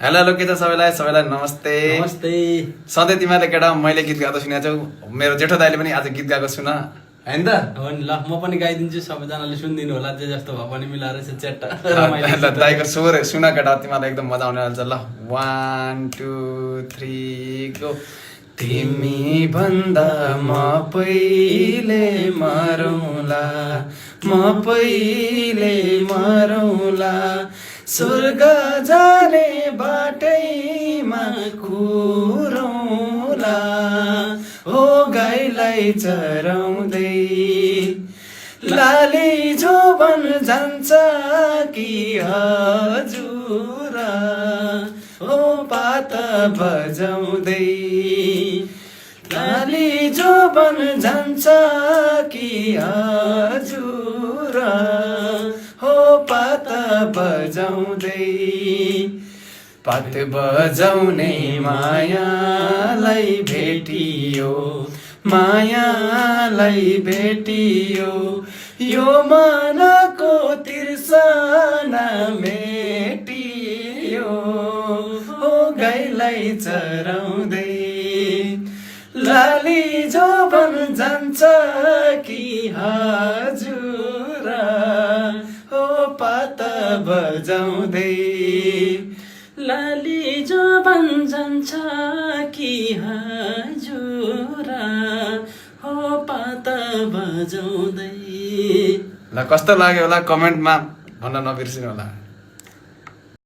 Hello hello, के छ सबैलाई सबैलाई नमस्ते। नमस्ते। सधैँ तिमीहरूले केटा मैले गीत गाएको सुनेको छौ, मेरो जेठो दाइले पनि आज गीत गाएको सुन होइन त? हो नि, ल म पनि गाइदिन्छु, सबैजनाले सुनिदिनु होला, जे जस्तो भए पनि मिलाएर चाहिँ च्याट्टा ल दाइको स्वर सुन केटा, तिमीलाई एकदम मजा आउने रहेछ। ल 1 2 3 गो। तिमी भन्दा म पहिले मरौला, म पहिले मरौला, स्वर्ग जाने बाटैमा कुरौला, हो गाईलाई चराउँदै लाली जोबन जान्छ कि हजुर, हो पात बजाउँदै लाली जोबन जान्छ कि हजुर, हो पात बजाउँदै। पात बजाउने मायालाई भेटियो, मायालाई भेटियो, यो मनको तिर्सना मेटियो, हो गाईलाई चराउँदै लाली जोबन जान्छ कि हजुर, हो पात बजाउँदै लाली जोबन जान्छ कि हजुर, हो पात बजाउँदै। ल कस्तो लाग्यो होला कमेन्टमा भन्न नबिर्सिनु होला।